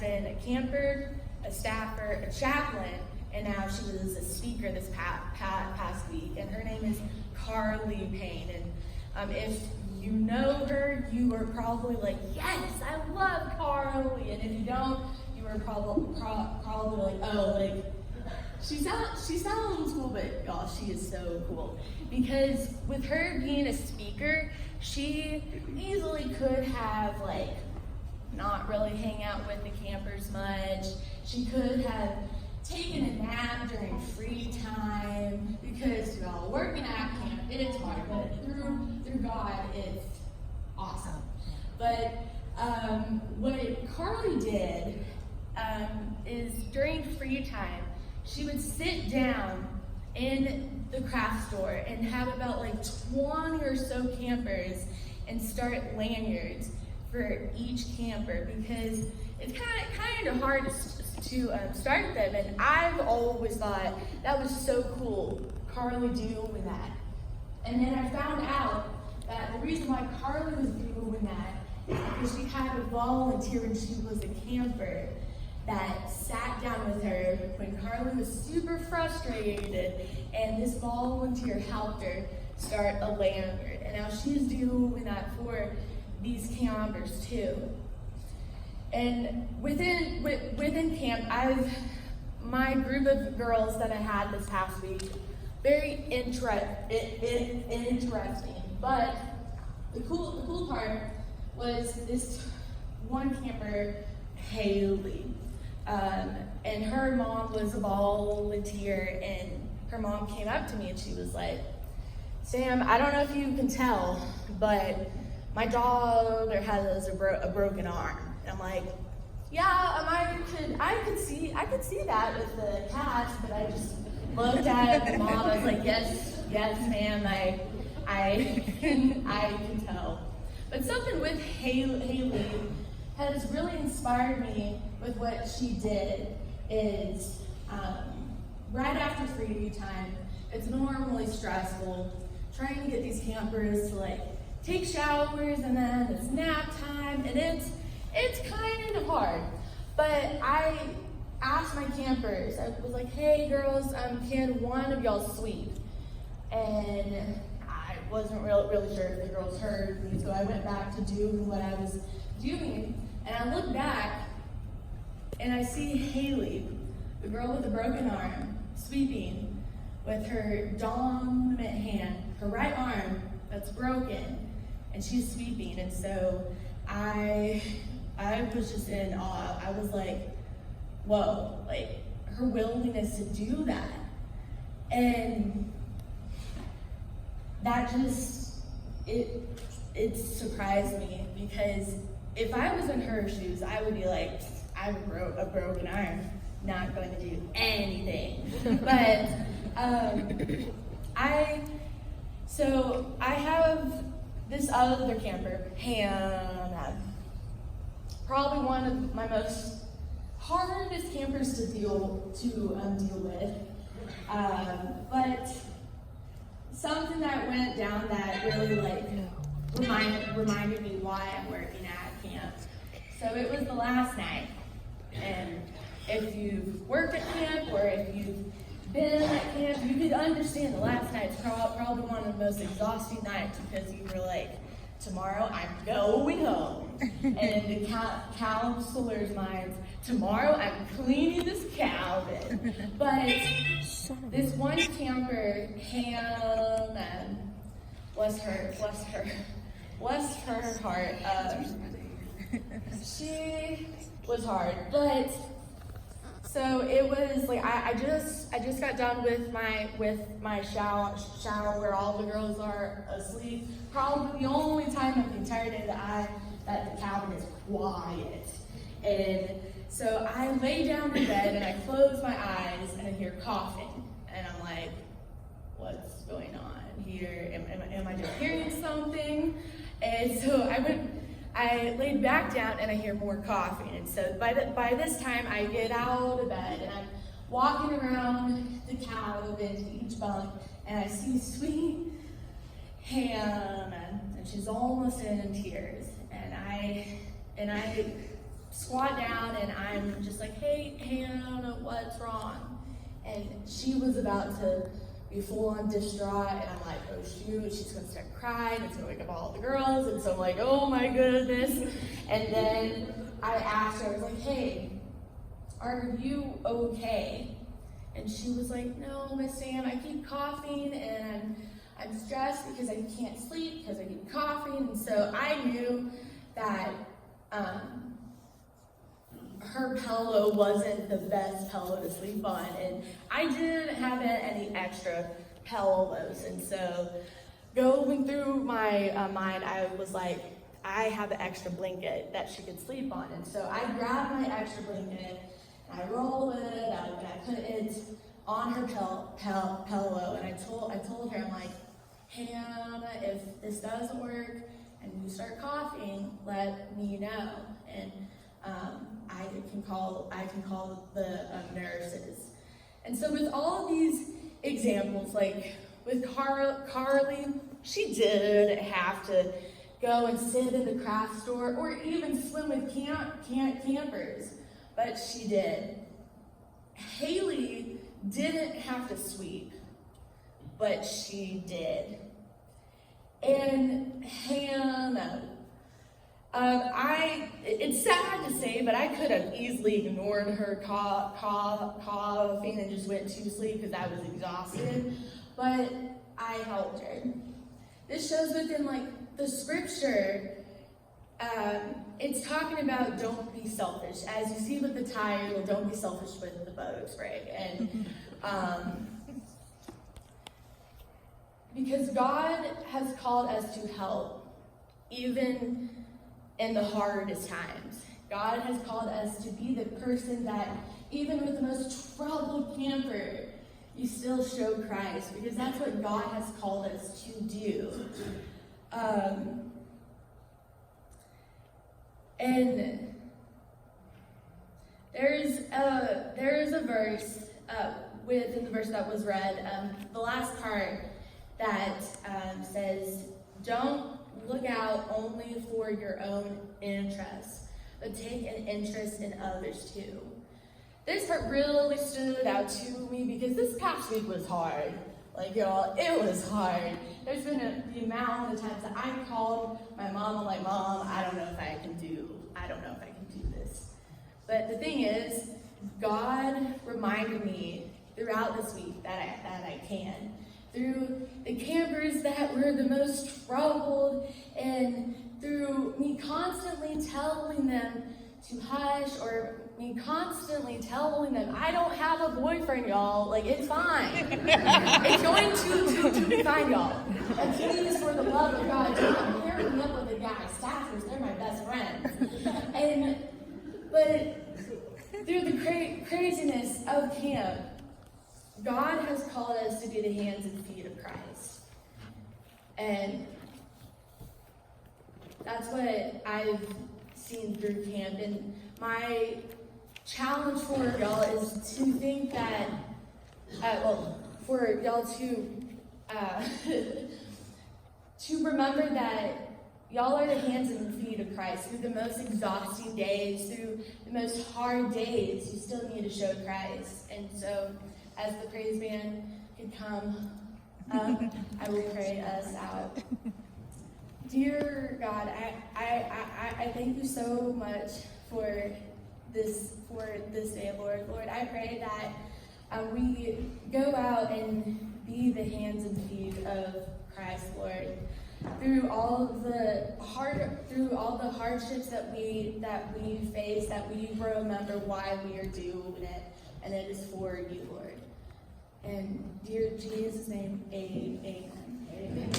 been a camper, a staffer, a chaplain, and now she was a speaker this past week. And her name is Carly Payne. And if you know her, you are probably like, yes, I love Carly. And if you don't, you are probably like, oh, like, she sounds cool, but y'all, she is so cool. Because with her being a speaker, she easily could have like not really hang out with the campers much. She could have taken a nap during free time, because y'all, working at camp, it's hard, but through God, it's awesome. But what Carly did is during free time, she would sit down in the craft store and have about like 20 or so campers and start lanyards for each camper, because it's kind of hard to start them. And I've always thought that was so cool, Carly doing that. And then I found out that the reason why Carly was doing that is because she had a volunteer when she was a camper that sat down with her when Carly was super frustrated, and this volunteer helped her start a lanyard. And now she's doing that for these campers too. And within camp, my group of girls that I had this past week, very interesting. But the cool part was this one camper, Haley. And her mom was a volunteer, and her mom came up to me and she was like, Sam, I don't know if you can tell, but my daughter has a broken arm. And I'm like, yeah, I could see that with the cast, but I just looked at the mom. I was like, yes, ma'am, I can tell. But something with Haley has really inspired me with what she did is right after free time, it's normally stressful trying to get these campers to like take showers, and then it's nap time, and it's kind of hard. But I asked my campers, I was like, hey girls, can one of y'all sweep? And I wasn't really sure if the girls heard me, so I went back to doing what I was doing. And I look back, and I see Haley, the girl with the broken arm, sweeping with her dominant hand, her right arm that's broken, and she's sweeping. And so I was just in awe. I was like, whoa, like her willingness to do that. And that just, it surprised me, because if I was in her shoes, I would be like, I have a broken arm, not going to do anything. But I have this other camper, Hannah, probably one of my most hardest campers to deal with. But something that went down that really like reminded me why I'm working at camp. So it was the last night, and if you've worked at camp or if you've been at camp, you could understand the last night's probably one of the most exhausting nights, because you were like, tomorrow I'm going home. And in the counselor's minds, tomorrow I'm cleaning this cabin. But this one camper, Hannah, bless her heart. She was hard, but so it was like I just got done with my shower where all the girls are asleep. Probably the only time of the entire day that the cabin is quiet. And so I lay down in bed and I close my eyes and I hear coughing, and I'm like, what's going on here? Am I just hearing something? And so I laid back down and I hear more coughing. And so by this time I get out of bed and I'm walking around the cabin to each bunk, and I see sweet Hannah, and she's almost in tears. And I squat down, and I'm just like, hey, Hannah, what's wrong? And she was about to be full on distraught, and I'm like, oh shoot, she's gonna start crying, it's gonna wake up all the girls, and so I'm like, oh my goodness. And then I asked her, I was like, hey, are you okay? And she was like, no, Miss Sam, I keep coughing, and I'm stressed because I can't sleep because I keep coughing. And so I knew that her pillow wasn't the best pillow to sleep on, and I didn't have any extra pillows. And so going through my mind, I was like, I have an extra blanket that she could sleep on. And so I grabbed my extra blanket, and I rolled it up, and I put it on her pillow, and I told her, I'm like, Hannah, if this doesn't work and you start coughing, let me know, and I can call the nurses. And so with all of these examples, like with Carly, she didn't have to go and sit in the craft store or even swim with campers, but she did. Haley didn't have to sweep, but she did. And Hannah, it's sad to say, but I could have easily ignored her coughing and just went to sleep because I was exhausted, but I helped her. This shows within the scripture, it's talking about don't be selfish. As you see with the title, don't be selfish with the boat spray. And because God has called us to help, even in the hardest times. God has called us to be the person that, even with the most troubled camper, you still show Christ, because that's what God has called us to do. And there is a verse within the verse that was read, the last part that says, "Don't look out only for your own interests, but take an interest in others too." This part really stood out to me because this past week was hard. Y'all, it was hard. There's been the amount of times that I called my mom. I'm like, Mom, I don't know if I can do this. But the thing is, God reminded me throughout this week that I can. Through the campers that were the most troubled, and through me constantly telling them to hush, or me constantly telling them, I don't have a boyfriend, y'all. It's fine. It's going to be fine, y'all. And please, for the love of God, do not pair me up with a guy. Staffers, they're my best friends. But through the craziness of camp, God has called us to be the hands and feet of Christ. And that's what I've seen through camp. And my challenge for y'all is to think that, for y'all to remember that y'all are the hands and feet of Christ. Through the most exhausting days, through the most hard days, you still need to show Christ. And so, as the praise band can come up, I will pray us out. Dear God, I thank you so much for this day, Lord. Lord, I pray that we go out and be the hands and feet of Christ, Lord. Through all the hardships that we face, that we remember why we are doing it, and it is for you, Lord. In dear Jesus' name, amen. Amen.